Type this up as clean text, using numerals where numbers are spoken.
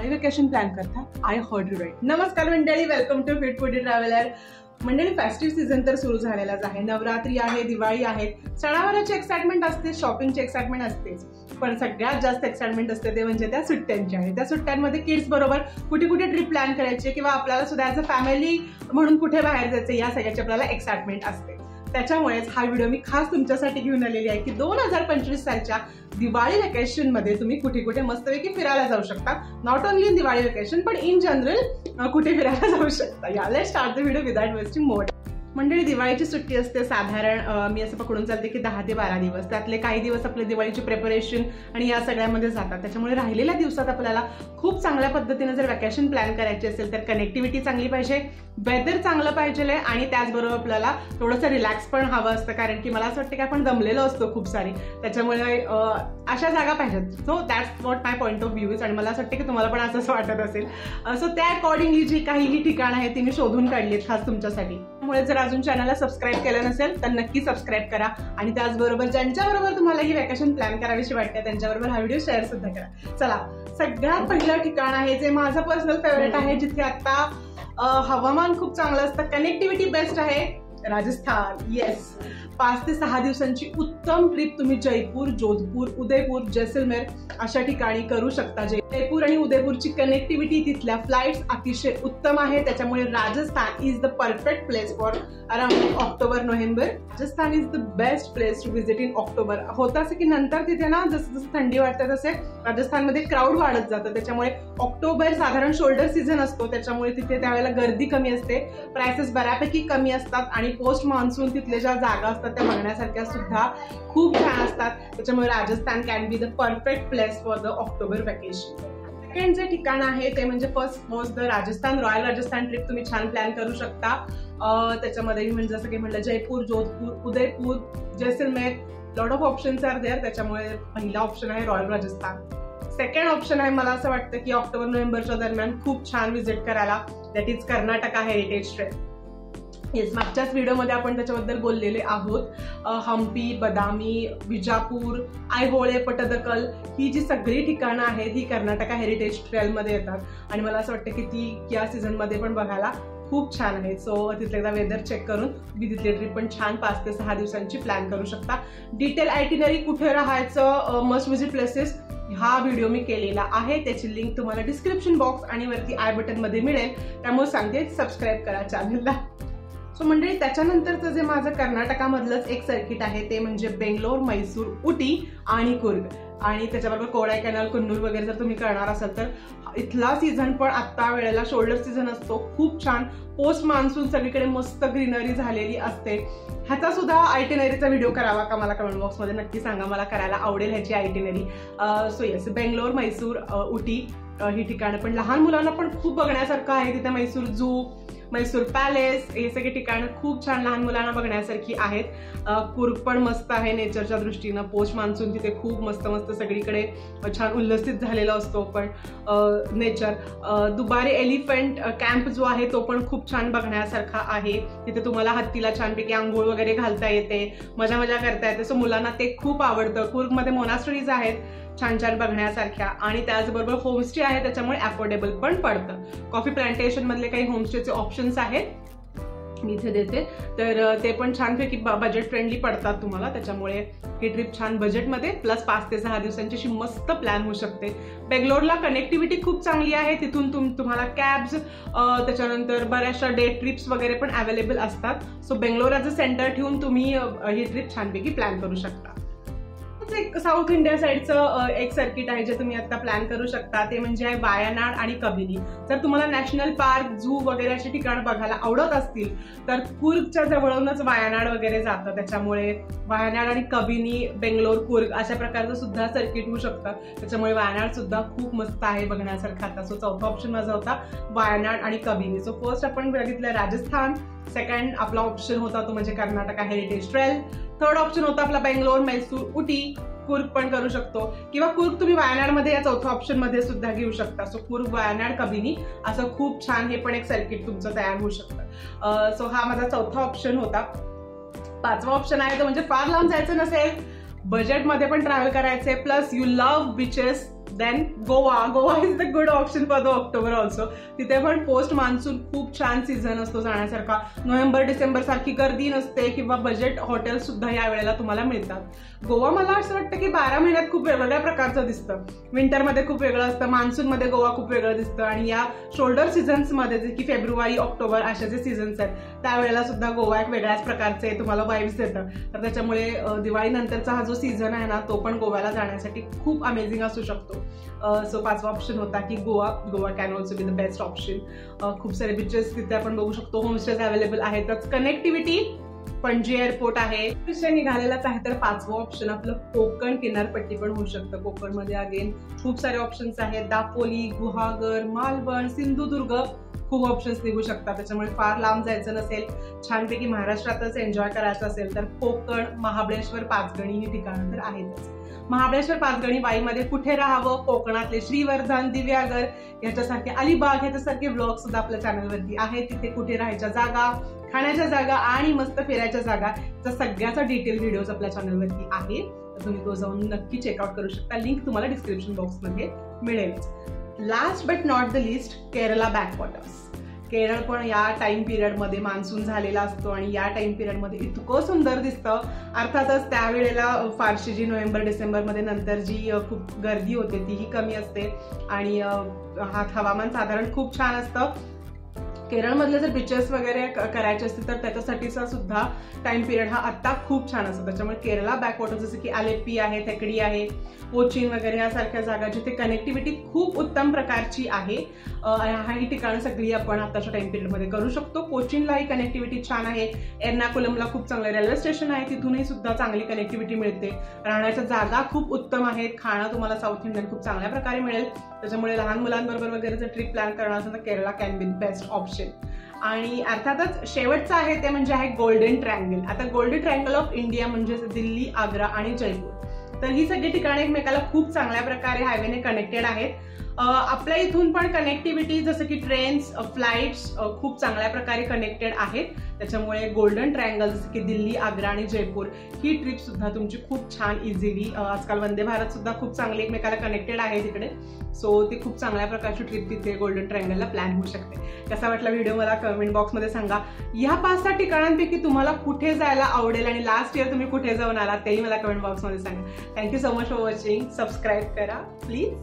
तुम्हालाही vacation plan करता? I heard you right. नमस्कार मंडळी, welcome to fit foodie traveller. मंडळी, फेस्टिव्ह सीझन तर सुरू झालेलाच आहे. नवरात्री आहे, दिवाळी आहे, सणावाराची एक्साइटमेंट असते, शॉपिंगची एक्साइटमेंट असतेच, पण सगळ्यात जास्त एक्साइटमेंट असते ते म्हणजे त्या सुट्ट्यांची आहे. त्या सुट्ट्यांमध्ये किड्स बरोबर कुठे कुठे ट्रिप प्लॅन करायची किंवा आपल्याला सुद्धा ॲज अ फॅमिली म्हणून कुठे बाहेर जायचं, या सगळ्याची आपल्याला एक्साइटमेंट असते. त्याच्यामुळेच हा व्हिडिओ मी खास तुमच्यासाठी घेऊन आलेली आहे की 2025 सालच्या दिवाळी वेकेशन मध्ये तुम्ही कुठे कुठे मस्तपैकी फिरायला जाऊ शकता. Not only in Diwali vacation पण इन जनरल कुठे फिरायला जाऊ शकता. या let's start the video without wasting more. मंडळी, दिवाळीची सुट्टी असते साधारण मी असं पकडून चालते की 10 ते 12 दिवस. त्यातले काही दिवस आपले दिवाळीची प्रिपरेशन आणि या सगळ्यामध्ये जातात. त्याच्यामुळे राहिलेल्या दिवसात आपल्याला खूप चांगल्या पद्धतीने जर वेकेशन प्लॅन करायची असेल तर कनेक्टिव्हिटी चांगली पाहिजे, वेदर चांगलं पाहिजे आणि त्याचबरोबर आपल्याला थोडंसं रिलॅक्स पण हवं असतं. कारण की मला असं वाटतं की आपण दमलेलो असतो खूप सारी, त्याच्यामुळे अशा जागा पाहिजेत. So that's what my point of view is. आणि मला असं वाटतं की तुम्हाला पण असंच वाटत असेल. सो त्या अकॉर्डिंगली जी काही ठिकाणं आहेत ती मी शोधून काढली आहेत खास तुमच्यासाठी. त्यामुळे जर अजून चॅनलला सबस्क्राईब केलं नसेल तर नक्की सबस्क्राईब करा आणि त्याचबरोबर ज्यांच्याबरोबर तुम्हाला ही वेकेशन प्लॅन करावीशी वाटते त्यांच्याबरोबर हा व्हिडिओ शेअर सुद्धा करा. चला, सगळ्यात पहिलं ठिकाण आहे जे माझं पर्सनल फेवरेट आहे, जिथे आता हवामान खूप चांगलं असतं, कनेक्टिव्हिटी बेस्ट आहे, राजस्थान. येस, 5 ते 6 दिवसांची उत्तम ट्रिप तुम्ही जयपूर, जोधपूर, उदयपूर, जैसलमेर अशा ठिकाणी करू शकता. जयपूर आणि उदयपूरची कनेक्टिव्हिटी, तिथल्या फ्लाइट्स अतिशय उत्तम आहे. त्याच्यामुळे Rajasthan is the perfect place for around October November. Rajasthan is the best place to visit in October. होतं असं की नंतर तिथे ना जसं जसं थंडी वाढते तसे राजस्थानमध्ये क्राऊड वाढत जातं. त्याच्यामुळे ऑक्टोबर साधारण शोल्डर सीझन असतो, त्याच्यामुळे तिथे त्यावेळेला गर्दी कमी असते, प्राइसेस बऱ्यापैकी कमी असतात आणि पोस्ट मान्सून तिथल्या ज्या जागा असतात त्या बघण्यासारख्या सुद्धा खूप छान असतात. त्याच्यामुळे Rajasthan can be the perfect place for the October vacation. Second जे ठिकाण आहे ते म्हणजे first was the Rajasthan. Royal Rajasthan trip तुम्ही छान प्लॅन करू शकता. त्याच्यामध्ये म्हणजे जसं की म्हटलं Jaipur, Jodhpur, Udaipur, Jaisalmer, lot of options are there. त्याच्यामुळे पहिला ऑप्शन आहे रॉयल राजस्थान. सेकंड ऑप्शन आहे मला असं वाटतं की ऑक्टोबर-नोव्हेंबरच्या दरम्यान खूप छान विजिट करायला, that is Karnataka heritage trail. Yes, मागच्याच व्हिडिओमध्ये आपण त्याच्याबद्दल बोललेले आहोत. हम्पी, बदामी, विजापूर, आयहोळे, पटदकल ही जी सगळी ठिकाणं आहेत ही कर्नाटका हेरिटेज ट्रेलमध्ये येतात आणि मला असं वाटतं की ती या सीझनमध्ये पण बघायला खूप छान आहेत. सो तिथले एकदा वेदर चेक करून मी तिथली ट्रिप पण छान 5 ते 6 दिवसांची प्लॅन करू शकता. डिटेल आयटिनरी, कुठे राहायचं, मस्ट विजिट प्लेसेस, हा व्हिडिओ मी केलेला आहे. त्याची लिंक तुम्हाला डिस्क्रिप्शन बॉक्स आणि वरती आय बटन मध्ये मिळेल. त्यामुळे सांगते सबस्क्राईब करा चॅनलला. सो मंडळी, त्याच्यानंतरचं जे माझं कर्नाटकामधलंच एक सर्किट आहे ते म्हणजे बेंगलोर, मैसूर, उटी आणि कुर्ग आणि त्याच्याबरोबर कोडायकॅनल, कुन्नूर वगैरे जर तुम्ही करणार असाल तर इथला सीझन पण आत्ता वेळेला शोल्डर सीझन असतो. खूप छान पोस्ट मान्सून, सगळीकडे मस्त ग्रीनरी झालेली असते. ह्याचा सुद्धा आयटिनरीचा व्हिडिओ करावा का मला कमेंट बॉक्समध्ये नक्की सांगा, मला करायला आवडेल ह्याची itinerary. So yes, Bangalore, Mysore, Ooty ही ठिकाणं पण लहान मुलांना पण खूप बघण्यासारखं आहे. तिथे मैसूर झू, मैसूर पॅलेस हे सगळी ठिकाणं खूप छान लहान मुलांना बघण्यासारखी आहेत. कुर्ग पण मस्त आहे नेचरच्या दृष्टीनं. पोस्ट मान्सून तिथे खूप मस्त मस्त सगळीकडे छान उल्लसित झालेला असतो पण नेचर. दुबारे एलिफंट कॅम्प जो आहे तो पण खूप छान बघण्यासारखा आहे. तिथे तुम्हाला हत्तीला छानपैकी आंघोळ वगैरे घालता येते, मजा मजा करता येते. सो मुलांना ते खूप आवडतं. कुर्गमध्ये मोनास्टरीज आहेत छान छान बघण्यासारख्या आणि त्याचबरोबर होमस्टे आहे, त्याच्यामुळे अफोर्डेबल पण पडतं. कॉफी प्लांटेशन मधले काही होमस्टेचे ऑप्शन्स आहेत मी इथे देते, तर ते पण छानपैकी बजेट फ्रेंडली पडतात तुम्हाला. त्याच्यामुळे ही ट्रिप छान बजेटमध्ये प्लस 5 ते 6 दिवसांची अशी मस्त प्लॅन होऊ शकते. बेंगलोरला कनेक्टिव्हिटी खूप चांगली आहे, तिथून तुम्हाला कॅब्स, त्याच्यानंतर बऱ्याचशा डे ट्रिप्स वगैरे पण अवेलेबल असतात. So Bangalore as a centre ठेवून तुम्ही ही ट्रिप छानपैकी प्लॅन करू शकता. एक साऊथ इंडिया साईडचं एक सर्किट आहे जे तुम्ही आता प्लॅन करू शकता, ते म्हणजे आहे वायानाड आणि कबिनी. जर तुम्हाला नॅशनल पार्क, झू वगैरे अशी ठिकाणं बघायला आवडत असतील तर कुर्गच्या जवळूनच वायानाड वगैरे जातं. त्याच्यामुळे वायानाड आणि कबिनी, बेंगलोर, कुर्ग अशा प्रकारचं सुद्धा सर्किट होऊ शकतं. त्याच्यामुळे वायानाड सुद्धा खूप मस्त आहे बघण्यासारखं आता. सो चौथा ऑप्शन माझा होता वायानाड आणि कबिनी. सो फर्स्ट आपण बघितलं राजस्थान, सेकंड आपला ऑप्शन होता तो म्हणजे Karnataka heritage trail, third option होता आपला बेंगलोर, मैसूर, उटी, कुर्ग पण करू शकतो किंवा कुर्ग तुम्ही वायनाडमध्ये या चौथ्या ऑप्शन मध्ये सुद्धा घेऊ शकता. सो कुर्ग, वायनाड, कबिनी असं खूप छान हे पण एक सर्किट तुमचं तयार होऊ शकतं. सो हा माझा चौथा ऑप्शन होता. पाचवा ऑप्शन आहे तो म्हणजे फार लांब जायचं नसेल, बजेटमध्ये पण ट्रॅव्हल करायचे, plus you love beaches, then Goa is the good option for the October also. तिथे पण पोस्ट मान्सून खूप छान सीझन असतो जाण्यासारखा. नोव्हेंबर डिसेंबर सारखी गर्दी नसते किंवा बजेट हॉटेल सुद्धा या वेळेला तुम्हाला मिळतात. गोवा मला असं वाटतं की 12 महिन्यात खूप वेगवेगळ्या प्रकारचं दिसतं. विंटरमध्ये खूप वेगळं असतं, मान्सूनमध्ये गोवा खूप वेगळं दिसतं, आणि या शोल्डर सीझन्समध्ये जे की फेब्रुवारी ऑक्टोबर असे जे सीझन्स आहेत त्यावेळेला सुद्धा गोवा एक वेगळ्याच प्रकारचे तुम्हाला वाईब्स देतं. तर त्याच्यामुळे दिवाळीनंतरचा हा जो सीझन आहे ना तो पण गोव्याला जाण्यासाठी खूप अमेझिंग असू शकतो. सो 5वा ऑप्शन होता की Goa can also be the best option. खूप सारे बीचेस तिथे आपण बघू शकतो, होमस्टेज अवेलेबल आहेतच, कनेक्टिव्हिटी पणजी एअरपोर्ट आहे. विषय निघालेलाच आहे. तर 5वं ऑप्शन आपलं कोकण किनारपट्टी पण होऊ शकतं. कोकणमध्ये अगेन खूप सारे ऑप्शन्स आहेत. दापोली, गुहागर, मालवण, सिंधुदुर्ग खूप ऑप्शन्स निघू शकतात. त्याच्यामुळे फार लांब जायचं नसेल, छानपैकी महाराष्ट्रातच एन्जॉय करायचं असेल तर कोकण, महाबळेश्वर, पाचगणी ही ठिकाणं तर आहेतच. महाबळेश्वर, पाचगणी वाईमध्ये कुठे राहावं, कोकणातले श्रीवर्धन, दिव्यागर याच्यासारखे, अलिबाग ह्याच्यासारखे ब्लॉग सुद्धा आपल्या चॅनलवरती आहेत. तिथे कुठे राहायच्या जागा, खाण्याच्या जागा आणि मस्त फिरायच्या जागा त्या सगळ्याचा डिटेल व्हिडिओज आपल्या चॅनलवरती आहे. तर तुम्ही तो जाऊन नक्की चेकआउट करू शकता. लिंक तुम्हाला डिस्क्रिप्शन बॉक्समध्ये मिळेलच. Last but not the list, Kerala backwaters. Kerala पण या टाइम पिरियडमध्ये मान्सून झालेला असतो आणि या टाइम पिरियडमध्ये इतकं सुंदर दिसतं. अर्थातच त्यावेळेला फारशी जी नोव्हेंबर डिसेंबरमध्ये नंतर जी खूप गर्दी होते तीही कमी असते आणि हवामान साधारण खूप छान असतं. केरळमधले जर बीचेस वगैरे करायचे असतील तर त्याच्यासाठीचा सुद्धा टाइम पिरियड हा आता खूप छान असतो. त्याच्यामुळे केरला बॅकवॉटर जसं की आलेप्पी आहे, थेकडी आहे, कोचीन वगैरे यासारख्या जागा जिथे कनेक्टिव्हिटी खूप उत्तम प्रकारची आहे, ही ठिकाणं सगळी आपण आताच्या टाइम पिरियडमध्ये करू शकतो. कोचीनलाही कनेक्टिव्हिटी छान आहे. एर्नाकुलमला खूप चांगलं रेल्वे स्टेशन आहे, तिथूनही सुद्धा चांगली कनेक्टिव्हिटी मिळते. राहण्याच्या जागा खूप उत्तम आहेत. खाणं तुम्हाला साऊथ इंडियन खूप चांगल्या प्रकारे मिळेल. त्याच्यामुळे लहान मुलांबरोबर वगैरे जर ट्रिप प्लॅन करणार असेल तर Kerala can be best option. आणि अर्थातच शेवटचं आहे ते म्हणजे आहे गोल्डन ट्रायंगल. आता गोल्डन ट्रायंगल ऑफ इंडिया म्हणजे दिल्ली, आग्रा आणि जयपूर. तर ही सगळी ठिकाणं एकमेकाला खूप चांगल्या प्रकारे हायवेने कनेक्टेड आहेत. आपल्या इथून पण कनेक्टिव्हिटी जसं की ट्रेन्स, फ्लाईट्स खूप चांगल्या प्रकारे कनेक्टेड आहेत. त्याच्यामुळे गोल्डन ट्रायंगल जसं की दिल्ली, आग्रा आणि जयपूर ही ट्रिप सुद्धा तुमची खूप छान इझिली, आजकाल वंदे भारत सुद्धा खूप चांगली एकमेकाला कनेक्टेड आहे तिकडे. सो ती खूप चांगल्या प्रकारची ट्रिप तिथे गोल्डन ट्रायंगलला प्लॅन होऊ शकते. कसा वाटला व्हिडिओ मला कमेंट बॉक्समध्ये सांगा. ह्या 5-6 ठिकाणांपैकी तुम्हाला कुठे जायला आवडेल आणि लास्ट इयर तुम्ही कुठे जाऊन आलात तेही मला कमेंट बॉक्समध्ये सांगा. Thank you so much for watching. Subscribe करा प्लीज.